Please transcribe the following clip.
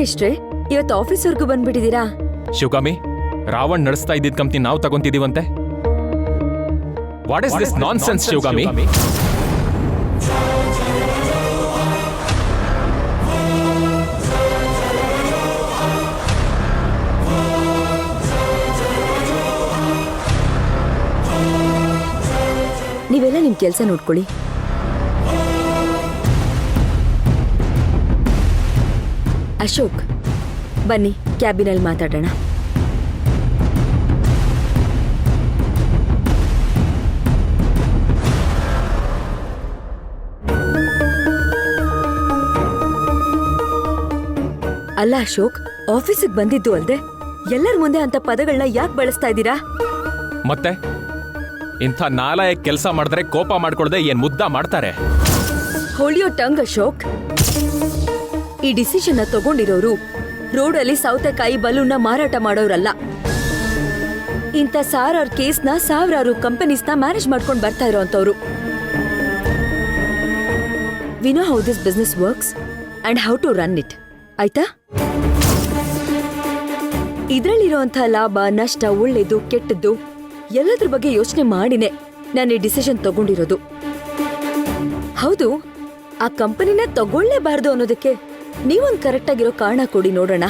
ಇಷ್ಟ್ರೆ ಇವತ್ತು ಆಫೀಸ್ವರೆಗೂ ಬಂದ್ಬಿಟ್ಟಿದ್ದೀರಾ? ಶಿವಗಾಮಿ, ರಾವಣ್ ನಡೆಸ್ತಾ ಇದ್ದಿದ್ ಕಂಪ್ನಿ ನಾವು ತಗೊಂತಿದೀವಂತೆ. What is this nonsense Shivagami? ನೀವೆಲ್ಲ ನಿಮ್ ಕೆಲಸ ನೋಡ್ಕೊಳ್ಳಿ. ಅಶೋಕ್, ಬನ್ನಿ ಕ್ಯಾಬಿನಲ್ಲಿ ಮಾತಾಡೋಣ. ಅಲ್ಲ ಅಶೋಕ್, ಆಫೀಸಿಗೆ ಬಂದಿದ್ದು ಅಲ್ದೆ ಎಲ್ಲರ ಮುಂದೆ ಅಂತ ಪದಗಳನ್ನ ಯಾಕೆ ಬಳಸ್ತಾ ಇದ್ದೀರಾ? ಮತ್ತೆ ಇಂಥ ನಾಲಾಯಕ್ ಕೆಲಸ ಮಾಡಿದ್ರೆ ಕೋಪ ಮಾಡ್ಕೊಳ್ದೆ ಏನ್ ಮುದ್ದ ಮಾಡ್ತಾರೆ? Hold your tongue Ashok. ಈ ಡಿಸಿಷನ್ ತಗೊಂಡಿರೋರು ರೋಡಲ್ಲಿ ಸೌತೆಕಾಯಿ ಬಲೂನ್ನ ಮಾರಾಟ ಮಾಡೋರಲ್ಲ. ಇಂಥ ಸಾವಿರಾರು ಕೇಸ್ನ ಸಾವಿರಾರು ಕಂಪನೀಸ್ನ ಮ್ಯಾನೇಜ್ ಮಾಡ್ಕೊಂಡು ಬರ್ತಾ ಇರೋಂಥವ್ರು. We know how this business works and how to run it. ಆಯ್ತಾ? ಇದ್ರಲ್ಲಿರೋಂಥ ಲಾಭ ನಷ್ಟ, ಒಳ್ಳೇದು ಕೆಟ್ಟದ್ದು ಎಲ್ಲದ್ರ ಬಗ್ಗೆ ಯೋಚನೆ ಮಾಡಿನೇ ನಾನು ಈ ಡಿಸಿಷನ್ ತಗೊಂಡಿರೋದು. ಹೌದು, ಆ ಕಂಪನಿನ ತಗೊಳ್ಳೇಬಾರ್ದು ಅನ್ನೋದಕ್ಕೆ ನೀವೊಂದು ಕರೆಕ್ಟ್ ಆಗಿರೋ ಕಾರಣ ಕೊಡಿ ನೋಡೋಣ.